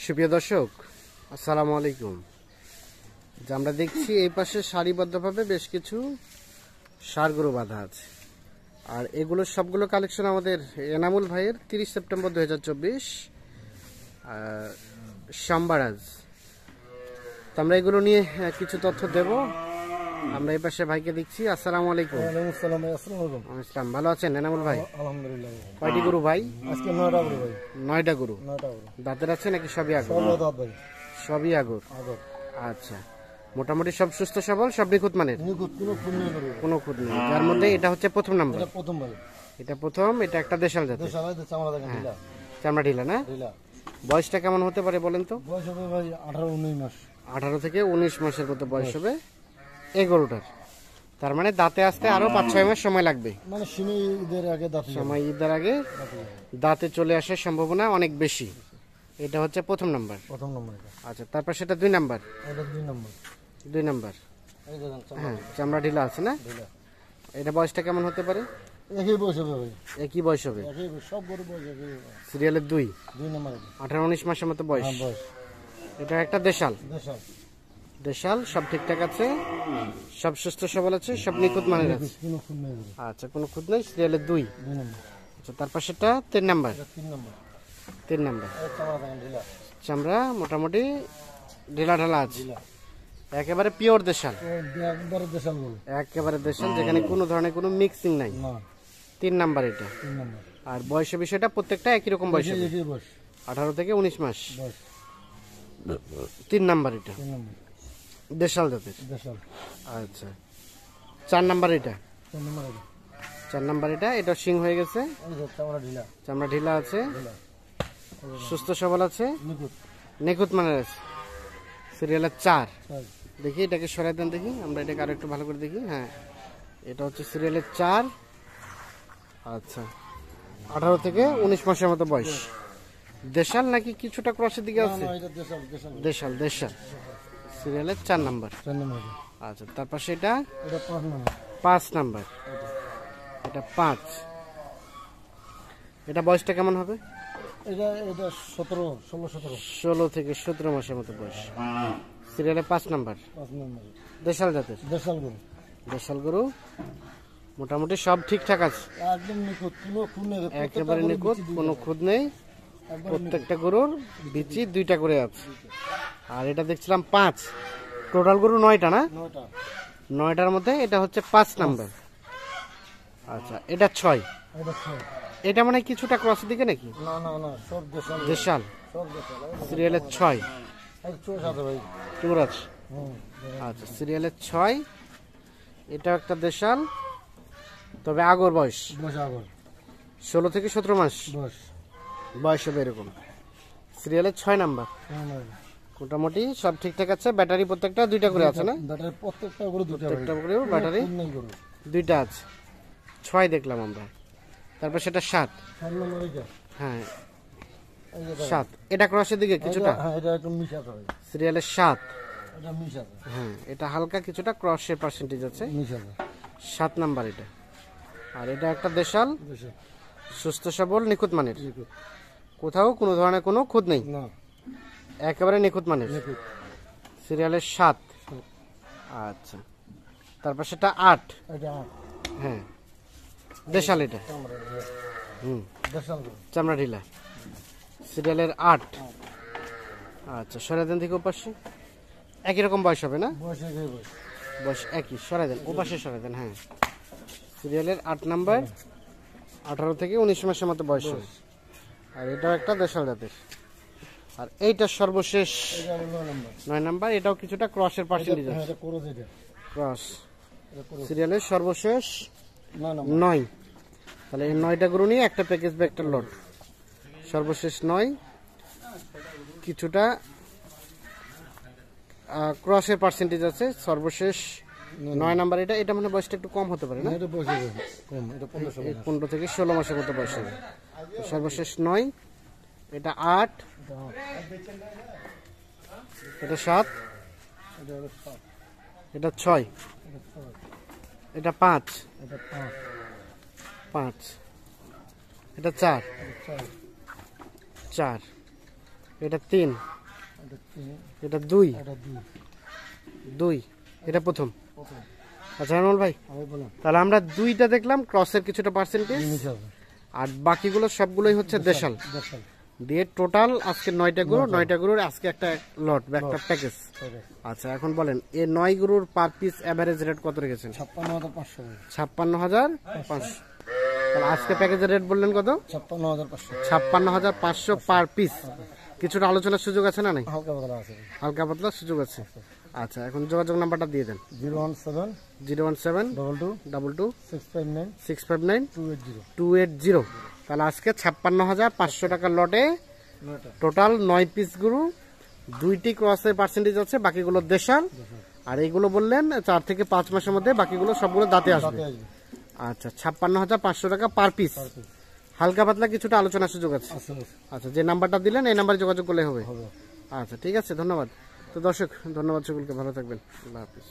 সুপ্রিয় দর্শক, আসসালামু আলাইকুম। আমরা দেখছি এই পাশে সারিবদ্ধভাবে বেশ কিছু ষাঁড় গরু বাঁধা আছে, আর এগুলো সবগুলো কালেকশন আমাদের এনামুল ভাইয়ের 30 সেপ্টেম্বর 2024 শাম্বারাজ। তো আমরা এগুলো নিয়ে কিছু তথ্য দেব। আমরা এই পাশে ভাইকে দেখছি। আসসালামু আলাইকুম। আসসালাম, ভালো আছেন এনামুল ভাই? আলহামদুলিল্লাহ। কয়টি গরু ভাই? আজকে 9টা গরু ভাই। 9টা গরু। 9টা গরু। দাঁতের আছে নাকি সবই আগর? সব দাঁত ভাই। সবই আগর। আগর। আচ্ছা, মোটামুটি সব সুস্থ সবল, সব নিখুঁত মানের? নিখুঁত, কোনো খুন নেই গরু। কোনো খুঁত নেই। যার মধ্যে এটা হচ্ছে প্রথম নাম্বার। এটা প্রথম ভাই। এটা প্রথম, এটা একটা দেশাল জাতের। দেশাল ভাই, চামড়া দেখেন ঢিলা। চামড়া ঢিলা না? ঢিলা। বয়সটা কেমন হতে পারে বলেন তো? বয়স হবে ভাই 18-19 মাস। 18 থেকে 19 মাসের মতো বয়স হবে এই গরুটার। তার মানে দাঁতে আসতে আরো 5-6 মাস সময় লাগবে। মানে সিমি ঈদের আগে দাঁত সময় ঈদের আগে দাঁতে চলে আসার সম্ভাবনা অনেক বেশি। এটা হচ্ছে প্রথম নাম্বার। প্রথম নম্বর এটা। আচ্ছা, তারপর সেটা 2 নাম্বার। এটা 2 নম্বর। 2 নাম্বার। এই দেখেন চামড়া হ্যাঁ, চামড়া ঢিলা আছে না? ঢিলা। এটা বয়সটা কেমন হতে পারে? একই বয়স হবে ভাই। একই বয়স হবে। একই বয়স, সব গরু বয়স একই। সিরিয়ালের 2 নম্বর এটা। 18-19 মাসের মতো বয়স। হ্যাঁ বয়স। এটা একটা দেশাল। দেশাল। দেশাল, সব ঠিকঠাক আছে, সব সুস্থ সবল আছে, সব নিখুঁত মানের আছে। কোনো খুন নেই গরু। আচ্ছা, কোনো খুঁত নেই। সিরিয়ালের 2 নম্বর। আচ্ছা, তারপর সেটা 3 নাম্বার। এটা 3 নম্বর। 3 নাম্বার। এই চামড়া দেখেন ঢিলা। চামড়া মোটামুটি ঢিলা ঢালা আছে। ঢিলা। একেবারে পিওর দেশাল। একবারে দেশাল গরু। একেবারে দেশাল, যেখানে কোনো ধরনের কোনো মিক্সিং নাই। না। 3 নাম্বার এটা। 3 নম্বর। আর বয়সের বিষয়টা প্রত্যেকটা একই রকম বয়স হবে। একই বয়স। 18 থেকে 19 মাস। বয়স। 3 নাম্বার এটা। 3 নম্বর। দেশাল জাতের। দেশাল। আচ্ছা, 4 নাম্বার এটা। 4 নম্বর এটা। 4 নাম্বার এটা। এটা সিং হয়ে গেছে, এই যে চামড়া ঢিলা। চামড়া ঢিলা আছে, ঢিলা। সুস্থ সবল আছে, নিখুঁত। নিখুঁত মানের আছে। সিরিয়ালের 4। চাই। দেখি এটাকে সরাই দেন, দেখি আমরা এটাকে আরো একটু ভালো করে দেখি। হ্যাঁ, এটা হচ্ছে সিরিয়ালের 4। আচ্ছা, 18 থেকে 19 মাসের মতো বয়স। দেশাল নাকি কিছুটা ক্রসের দিকে আছে? না, এটা দেশাল, দেশাল। দেশাল, দেশাল। সিরিয়ালের 4 নাম্বার। 4 নম্বর এটা। আচ্ছা, তারপর সেটা এটা 5 নম্বর। 5 নাম্বার। এটা 5। এটা বয়সটা কেমন হবে? এটা 16 16 থেকে 17 মাসের মতো বয়স। সিরিয়ালে 5 নাম্বার। 5 নম্বর। দেশাল জাতের। দেশাল গরু। দেশাল গরু, মোটামুটি সব ঠিকঠাক আছে, একদম নিখুঁত, কোনো খুন নেই। একেবারে নিখুঁত, কোনো খুঁত নেই। প্রত্যেকটা গরুর বিচি 2টা করে আছে। আর এটা দেখছিলাম 5। টোটাল গরু 9টা না? 9টা। 9টার মধ্যে এটা হচ্ছে 5 নাম্বার। আচ্ছা, এটা 6। এটা 6। এটা মানে কিছুটা ক্রসের দিকে নাকি? না না না, সব দেশাল। দেশাল। সব দেশাল। সিরিয়ালের 6। এই চোর সাথে ভাই। চুরাজ। হুম। আচ্ছা, সিরিয়ালের 6। এটা একটা দেশাল, তবে আগর বয়স বয়স আগর। 16 থেকে 17 মাস বয়স। বয়স হবে এরকম। সিরিয়ালের 6 নাম্বার। মোটামুটি সব ঠিকঠাক আছে। ব্যাটারি প্রত্যেকটা 2টা করে আছে না? ব্যাটারি প্রত্যেকটা গরু 2টা। প্রত্যেকটা করে ব্যাটারি খুন নেই গরু। 2টা আছে। 6 দেখলাম আমরা। তারপর সেটা 7। 4 নম্বর এটা। হ্যাঁ, এই যে দেখেন। 7। এটা ক্রসের দিকে কিছুটা। হ্যাঁ, এটা একটু মিশাতে হয়। সিরিয়ালের 7। এটা মিশাতে। হ্যাঁ, এটা হালকা কিছুটা ক্রসের পার্সেন্টেজ আছে। মিশাতে। 7 নাম্বার এটা। আর এটা একটা দেশাল, দেশাল। সুস্থ সবল, নিখুঁত মানের। নিখুঁত। কোথাও কোনো ধরনের কোনো খুঁত নেই, না। একেবারে নিখুঁত মানের। নিখুঁত। সিরিয়ালের 7। আচ্ছা, তারপর সেটা 8। এটা হ্যাঁ, দেশাল এটা। চামড়া ঢিলা। হুম, দেশাল গরু। চামড়া ঢিলা। সিরিয়ালের 8। আচ্ছা, সরাই দেন থেকে ওপাশে। একই রকম বয়স হবে না? বয়স একই বয়স। বয়স একই। সরাই দেন ওপাশে, সরাই দেন। হ্যাঁ, সিরিয়ালের 8 নাম্বার। 18 থেকে 19 মাসের মতো বয়স হবে। আর এটাও একটা দেশাল জাতের। আর এইটা সর্বশেষ এটা হলো 9 নম্বর। 9 নাম্বার। এটাও কিছুটা ক্রসের পার্সেন্টেজ হ্যাঁ, আছে। এটা করো যেটা। ক্রস। এটা করো। সিরিয়ালের সর্বশেষ 9 নম্বর। 9। তাহলে এই 9টা গরু নিয়ে একটা প্যাকেজ বা একটা লট। সর্বশেষ 9, কিছুটা ক্রসের পার্সেন্টেজ আছে। সর্বশেষ 9 নাম্বার। এটা এটা মানে বয়সটা একটু কম হতে পারে না? এটা বয়স কম। এটা 15 15 থেকে 16 মাসের মতো বয়স হবে। তো সর্বশেষ 9। এটা 8। এটা 7। এটা হলো 7। এটা 6। এটা 6। এটা 5। এটা 5। 5। এটা 4। এটা 4। 4। এটা 3, এটা 3, এটা 2, এটা 2, 2, এটা প্রথম। প্রথম। আচ্ছা আনমোল ভাই, আমি বললাম তাহলে আমরা 2টা দেখলাম ক্রসের কিছুটা পার্সেন্টেজ, জিনিস হবে আর বাকিগুলো সবগুলোই হচ্ছে দেশাল দেশাল। দিয়ে টোটাল আজকে 9টা গরু, 9টা গরুর আজকে একটা লট একটা প্যাকেজ। আচ্ছা এখন বলেন এই 9 গরুর পার পিস এভারেজ রেট কত রেখেছেন? 56,500 টাকা। 56,500। তাহলে আজকে প্যাকেজের রেট বললেন কত? 56,500 56,500 পার পিস। কিছুটা আলোচনার সুযোগ আছে না নাই? হালকা পাতলা আছে। হালকা পাতলা সুযোগ আছে। আচ্ছা এখন যোগাযোগ নাম্বারটা দিয়ে দেন। 017 017 22 22 659 659 280 280। তাহলে আজকে 56,500 টাকার লটে 9টা। টোটাল 9 পিস গরু, 2টি ক্রসের পার্সেন্টেজ আছে, বাকিগুলো দেশাল। আর এইগুলো বললেন 4 থেকে 5 মাসের মধ্যে বাকিগুলো সবগুলো দাঁতে আসবে। তাতে আসবে। আচ্ছা 56,500 টাকা পার পিস। হালকা পাতলা কিছুটা আলোচনার সুযোগ আছে। আচ্ছা আচ্ছা যে নাম্বারটা দিলেন এই নাম্বারে যোগাযোগ করলে হবে। হবে। আচ্ছা ঠিক আছে, ধন্যবাদ। তো দর্শক ধন্যবাদ, সকলকে ভালো থাকবেন, আল্লাহ হাফিজ।